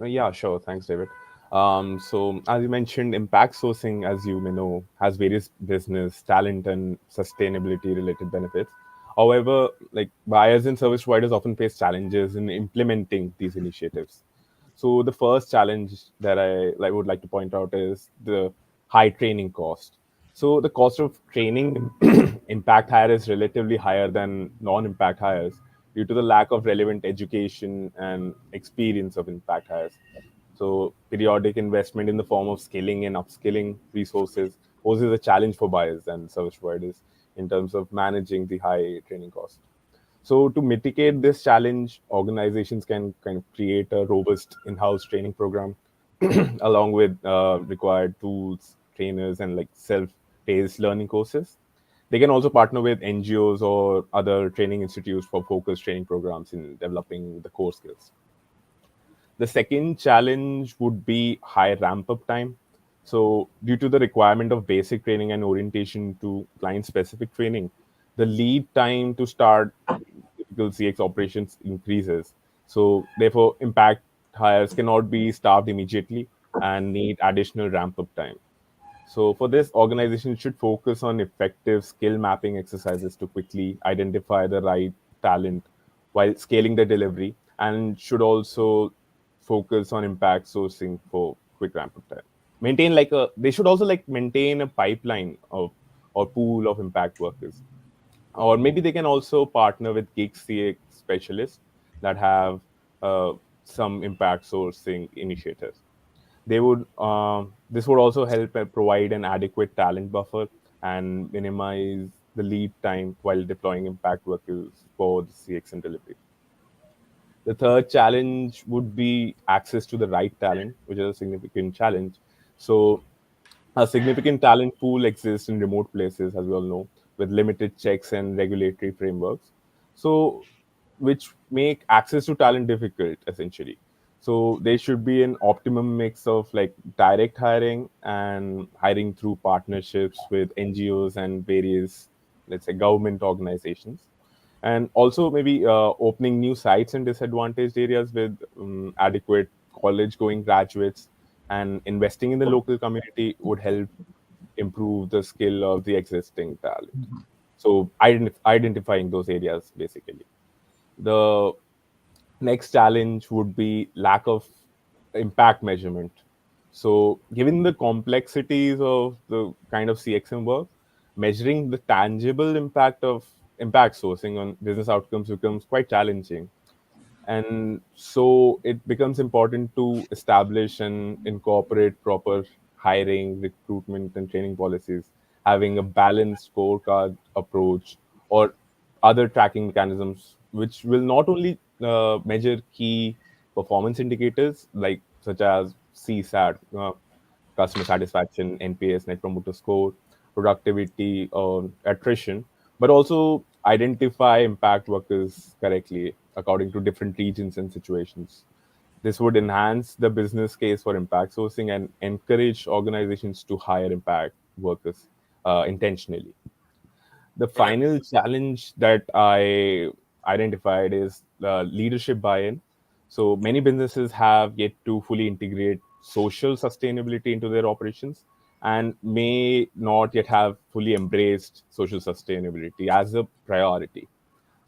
Speaker 4: Yeah, sure. Thanks, David. So as you mentioned, impact sourcing, as you may know, has various business, talent, and sustainability related benefits. However, like buyers and service providers often face challenges in implementing these initiatives. So the first challenge that I would like to point out is the high training cost. So the cost of training impact hire is relatively higher than non-impact hires due to the lack of relevant education and experience of impact hires. So periodic investment in the form of scaling and upskilling resources poses a challenge for buyers and service providers in terms of managing the high training cost. So to mitigate this challenge, organizations can kind of create a robust in-house training program along with required tools, trainers, and like self-paced learning courses. They can also partner with NGOs or other training institutes for focused training programs in developing the core skills. The second challenge would be high ramp-up time. So due to the requirement of basic training and orientation to client-specific training, the lead time to start typical CX operations increases. So therefore, impact hires cannot be staffed immediately and need additional ramp-up time. So for this, organizations should focus on effective skill mapping exercises to quickly identify the right talent while scaling the delivery, and should also focus on impact sourcing for quick ramp up time. They should also like maintain a pipeline of or pool of impact workers, or maybe they can also partner with gig CX specialists that have some impact sourcing initiatives. This would also help provide an adequate talent buffer and minimize the lead time while deploying impact workers for the CXM delivery. The third challenge would be access to the right talent, which is a significant challenge. So a significant talent pool exists in remote places, as we all know, with limited checks and regulatory frameworks. So which make access to talent difficult, essentially. So there should be an optimum mix of like direct hiring and hiring through partnerships with NGOs and various, let's say, government organizations. And also maybe opening new sites in disadvantaged areas with adequate college going graduates, and investing in the local community would help improve the skill of the existing talent. So identifying those areas basically. The next challenge would be lack of impact measurement. So, given the complexities of the kind of CXM work, measuring the tangible impact of impact sourcing on business outcomes becomes quite challenging. And so it becomes important to establish and incorporate proper hiring, recruitment, and training policies, having a balanced scorecard approach or other tracking mechanisms, which will not only measure key performance indicators like such as CSAT, customer satisfaction, NPS, Net Promoter Score, productivity, or attrition, but also identify impact workers correctly according to different regions and situations. This would enhance the business case for impact sourcing and encourage organizations to hire impact workers intentionally. The
Speaker 1: Brilliant.
Speaker 4: final challenge that I identified is leadership buy-in. So many businesses have yet to fully integrate social sustainability into their operations and may not yet have fully embraced social sustainability as a priority.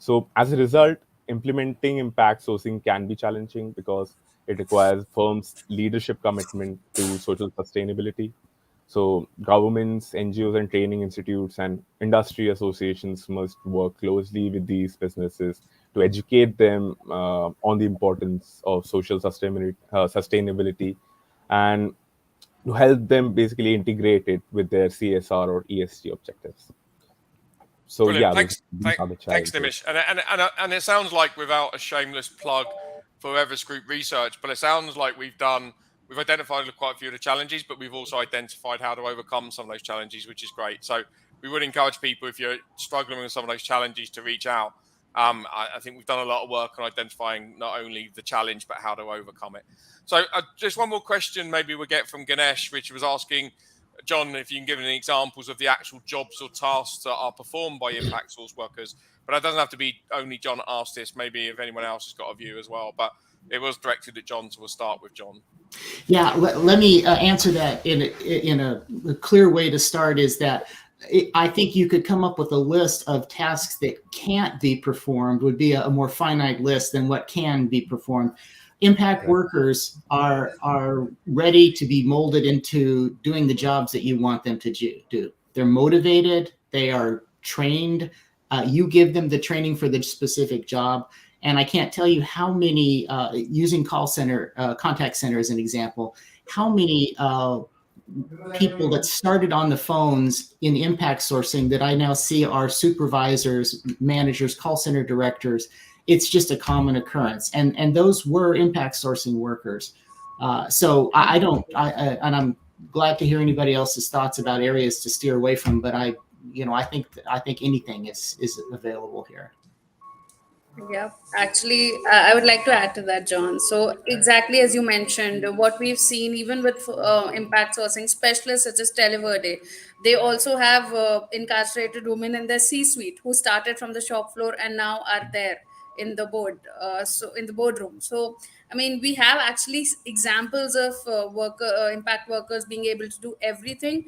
Speaker 4: So as a result, implementing impact sourcing can be challenging because it requires firms' leadership commitment to social sustainability. So governments, NGOs, and training institutes and industry associations must work closely with these businesses to educate them on the importance of social sustainability and to help them basically integrate it with their CSR or ESG objectives. So
Speaker 1: Brilliant.
Speaker 4: yeah,
Speaker 1: Thanks,
Speaker 4: these are the
Speaker 1: thanks,
Speaker 4: challenges.
Speaker 1: Nimish. And it sounds like, without a shameless plug for Everest Group Research, but it sounds like we've identified quite a few of the challenges, but we've also identified how to overcome some of those challenges, which is great. So we would encourage people, if you're struggling with some of those challenges, to reach out. I think we've done a lot of work on identifying not only the challenge, but how to overcome it. So just one more question maybe we'll get from Ganesh, which was asking, John, if you can give any examples of the actual jobs or tasks that are performed by impact source workers. But it doesn't have to be only John asked this. Maybe if anyone else has got a view as well. But it was directed at John, so we'll start with John.
Speaker 5: Yeah, let me answer that in a clear way to start. Is that I think you could come up with a list of tasks that can't be performed would be a more finite list than what can be performed. Impact workers are ready to be molded into doing the jobs that you want them to do. They're motivated. They are trained. You give them the training for the specific job. And I can't tell you how many, using contact center as an example, how many people that started on the phones in impact sourcing that I now see are supervisors, managers, call center directors. It's just a common occurrence. And those were impact sourcing workers. So and I'm glad to hear anybody else's thoughts about areas to steer away from, but I think anything is available here.
Speaker 3: Yeah, actually, I would like to add to that, John. So, exactly as you mentioned, what we've seen even with impact sourcing specialists such as Televerde, they also have incarcerated women in their C-suite who started from the shop floor and now are there in the in the boardroom. So, I mean, we have actually examples of impact workers being able to do everything.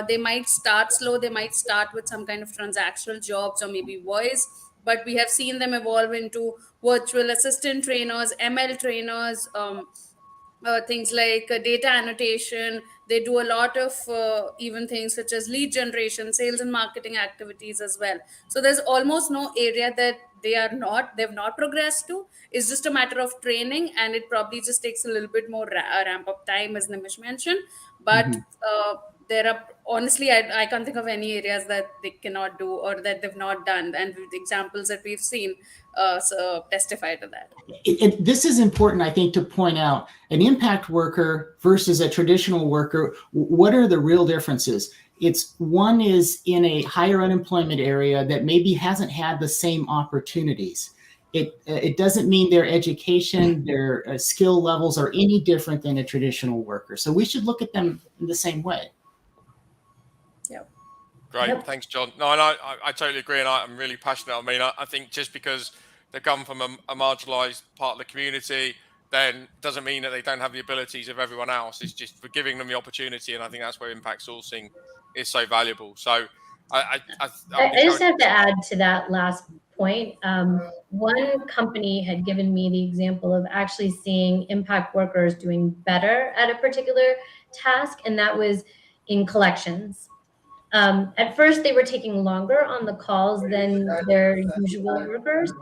Speaker 3: They might start slow, they might start with some kind of transactional jobs or maybe voice, but we have seen them evolve into virtual assistant trainers, ML trainers, things like data annotation. They do a lot of even things such as lead generation, sales and marketing activities as well. So there's almost no area that they've not progressed to. It's just a matter of training, and it probably just takes a little bit more ramp up time, as Nimish mentioned. But there are, honestly, I can't think of any areas that they cannot do or that they've not done, and the examples that we've seen testify to that.
Speaker 5: This is important, I think, to point out. An impact worker versus a traditional worker, what are the real differences? One is in a higher unemployment area that maybe hasn't had the same opportunities. it doesn't mean their education, their skill levels are any different than a traditional worker. So we should look at them in the same way.
Speaker 1: Great,
Speaker 2: Yep.
Speaker 1: thanks, John. No, and I totally agree, and I'm really passionate. I mean, I think just because they come from a marginalised part of the community, then doesn't mean that they don't have the abilities of everyone else. It's just for giving them the opportunity, and I think that's where impact sourcing is so valuable. So I
Speaker 2: just have to add to that last point. One company had given me the example of actually seeing impact workers doing better at a particular task, and that was in collections. At first, they were taking longer on the calls than their usual workers,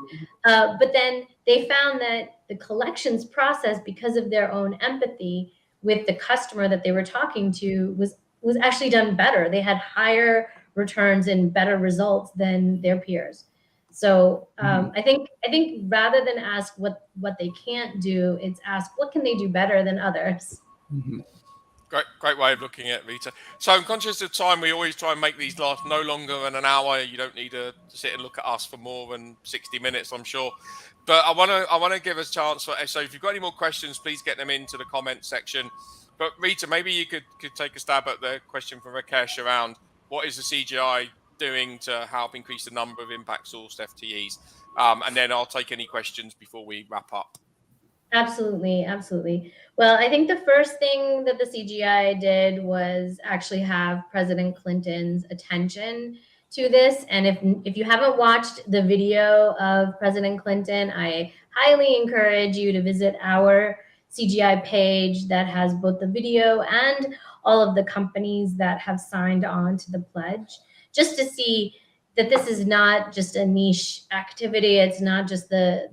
Speaker 2: but then they found that the collections process, because of their own empathy with the customer that they were talking to, was actually done better. They had higher returns and better results than their peers. So I think rather than ask what they can't do, it's ask what can they do better than others.
Speaker 5: Mm-hmm.
Speaker 1: Great way of looking at it, Rita. So I'm conscious of time. We always try and make these last no longer than an hour. You don't need to sit and look at us for more than 60 minutes, I'm sure. But I want to give us a chance for. So if you've got any more questions, please get them into the comment section. But Rita, maybe you could take a stab at the question from Rakesh around what is the CGI doing to help increase the number of impact sourced FTEs, and then I'll take any questions before we wrap up.
Speaker 2: Absolutely, absolutely. Well, I think the first thing that the CGI did was actually have President Clinton's attention to this. And if you haven't watched the video of President Clinton, I highly encourage you to visit our CGI page that has both the video and all of the companies that have signed on to the pledge, just to see that this is not just a niche activity. It's not just the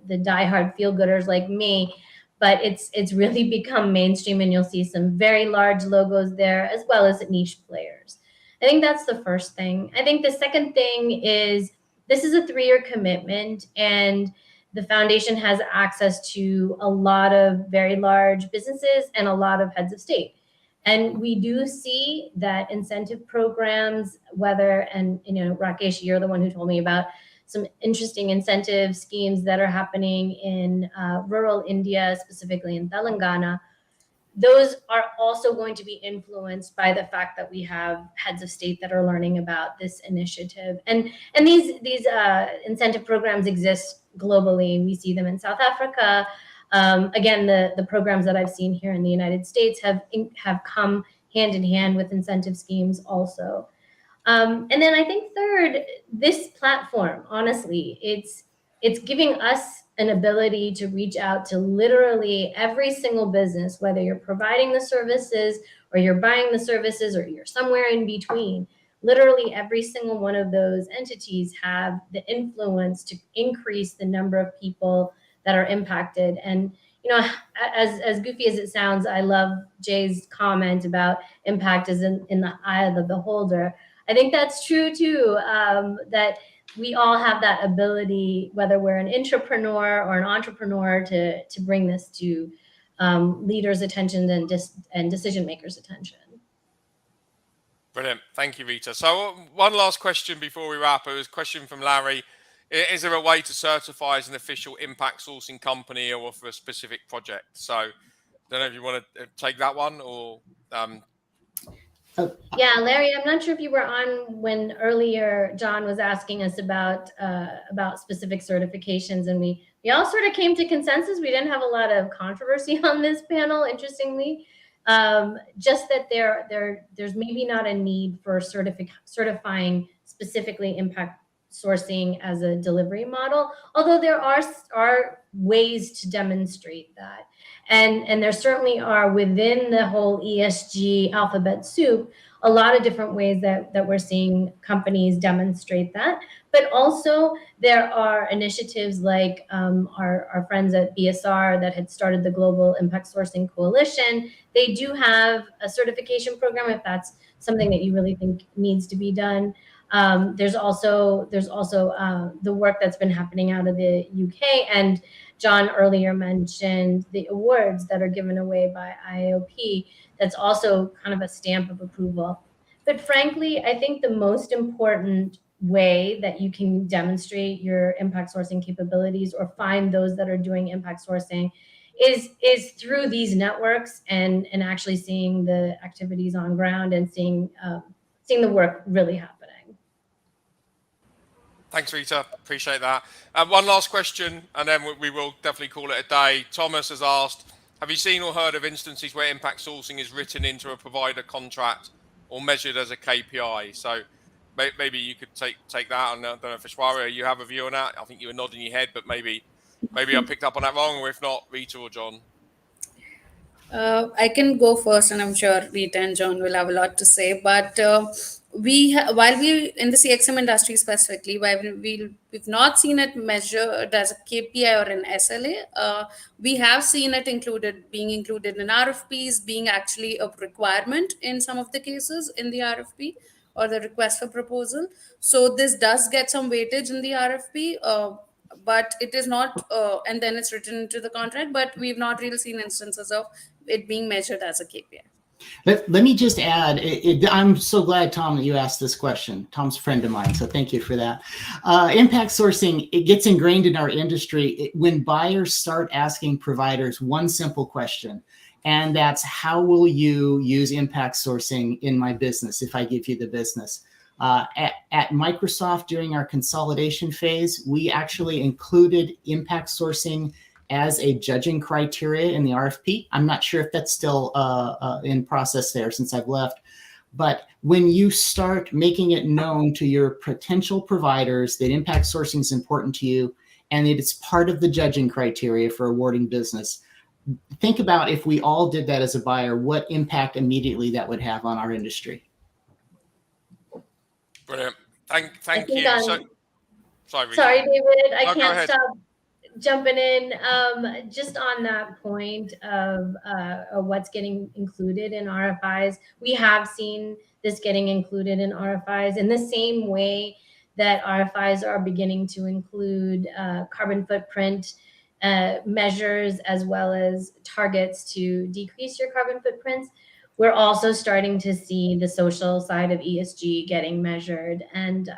Speaker 2: diehard feel-gooders like me, but it's really become mainstream, and you'll see some very large logos there as well as niche players. I think that's the first thing. I think the second thing is this is a 3-year commitment, and the foundation has access to a lot of very large businesses and a lot of heads of state. And we do see that incentive programs, and Rakesh, you're the one who told me about some interesting incentive schemes that are happening in rural India, specifically in Telangana. Those are also going to be influenced by the fact that we have heads of state that are learning about this initiative. And these incentive programs exist globally. We see them in South Africa. Again, the programs that I've seen here in the United States have come hand in hand with incentive schemes also. And then I think third, this platform, honestly, it's giving us an ability to reach out to literally every single business, whether you're providing the services or you're buying the services or you're somewhere in between. Literally every single one of those entities have the influence to increase the number of people that are impacted. And as goofy as it sounds, I love Jay's comment about impact is in the eye of the beholder. I think that's true too, that we all have that ability, whether we're an intrapreneur or an entrepreneur, to bring this to leaders' attention and decision makers' attention.
Speaker 1: Brilliant. Thank you, Rita. So one last question before we wrap. It was a question from Larry. Is there a way to certify as an official impact sourcing company or for a specific project? So I don't know if you want to take that one or...
Speaker 2: Yeah, Larry, I'm not sure if you were on when earlier John was asking us about specific certifications, and we all sort of came to consensus. We didn't have a lot of controversy on this panel, interestingly. Just that there's maybe not a need for certifying specifically impact sourcing as a delivery model, although there are ways to demonstrate that. And there certainly are, within the whole ESG alphabet soup, a lot of different ways that we're seeing companies demonstrate that. But also there are initiatives like our friends at BSR that had started the Global Impact Sourcing Coalition. They do have a certification program if that's something that you really think needs to be done. There's also the work that's been happening out of the UK, and John earlier mentioned the awards that are given away by IOP. That's also kind of a stamp of approval. But frankly, I think the most important way that you can demonstrate your impact sourcing capabilities or find those that are doing impact sourcing is through these networks and actually seeing the activities on ground and seeing the work really happening.
Speaker 1: Thanks, Rita. Appreciate that. One last question, and then we will definitely call it a day. Thomas has asked, have you seen or heard of instances where impact sourcing is written into a provider contract or measured as a KPI? So maybe you could take that. And I don't know if Aishwarya, you have a view on that. I think you were nodding your head, but maybe I picked up on that wrong, or if not, Rita or John.
Speaker 3: I can go first, and I'm sure Rita and John will have a lot to say. But while we in the CXM industry specifically, while we've not seen it measured as a KPI or an SLA, we have seen it being included in RFPs, being actually a requirement in some of the cases in the RFP or the request for proposal. So this does get some weightage in the RFP. But it is not, and then it's written into the contract, but we've not really seen instances of it being measured as a KPI.
Speaker 5: Let me just add, I'm so glad, Tom, that you asked this question. Tom's a friend of mine, so thank you for that. Impact sourcing, it gets ingrained in our industry when buyers start asking providers one simple question, and that's, how will you use impact sourcing in my business if I give you the business? At Microsoft, during our consolidation phase, we actually included impact sourcing as a judging criteria in the RFP. I'm not sure if that's still in process there since I've left. But when you start making it known to your potential providers that impact sourcing is important to you and that it's part of the judging criteria for awarding business, think about if we all did that as a buyer, what impact immediately that would have on our industry.
Speaker 1: Brilliant. Thank you.
Speaker 2: Sorry, David. I
Speaker 1: No,
Speaker 2: can't stop jumping in. Just on that point of what's getting included in RFIs, we have seen this getting included in RFIs in the same way that RFIs are beginning to include carbon footprint measures as well as targets to decrease your carbon footprints. We're also starting to see the social side of ESG getting measured. And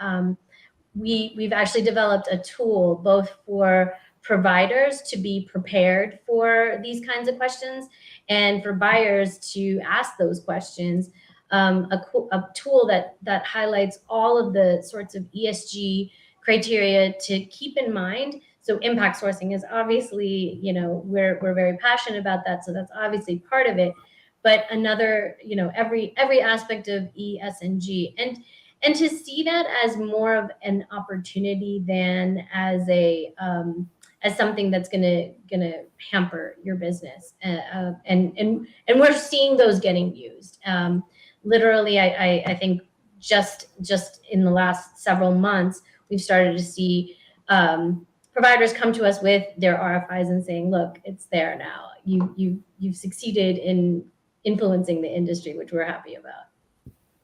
Speaker 2: we've actually developed a tool both for providers to be prepared for these kinds of questions and for buyers to ask those questions. A tool that highlights all of the sorts of ESG criteria to keep in mind. So impact sourcing is obviously, we're very passionate about that. So that's obviously part of it. But another, every aspect of E, S, and G, and to see that as more of an opportunity than as something that's gonna hamper your business, and we're seeing those getting used. Literally, I think just in the last several months, we've started to see providers come to us with their RFIs and saying, "Look, it's there now. You've succeeded in influencing the industry," which we're happy about.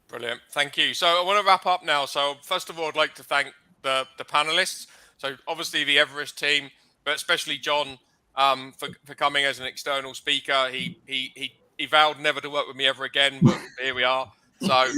Speaker 1: Brilliant. Thank you. So I want to wrap up now. So first of all, I'd like to thank the panelists. So obviously the Everest team, but especially John for coming as an external speaker. He vowed never to work with me ever again, but here we are. So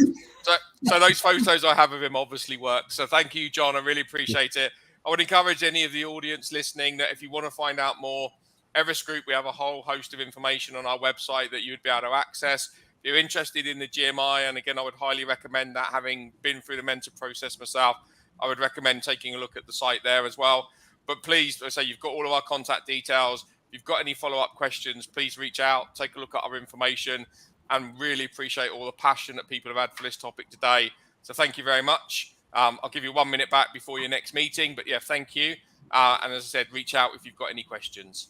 Speaker 1: those photos I have of him obviously work. So thank you, John. I really appreciate it. I would encourage any of the audience listening that if you want to find out more, Everest Group, we have a whole host of information on our website that you'd be able to access. If you're interested in the GMI, and again, I would highly recommend that, having been through the mentor process myself, I would recommend taking a look at the site there as well. But please, as I say, you've got all of our contact details. If you've got any follow-up questions, please reach out, take a look at our information, and really appreciate all the passion that people have had for this topic today. So thank you very much. I'll give you 1 minute back before your next meeting, but yeah, thank you. And as I said, reach out if you've got any questions.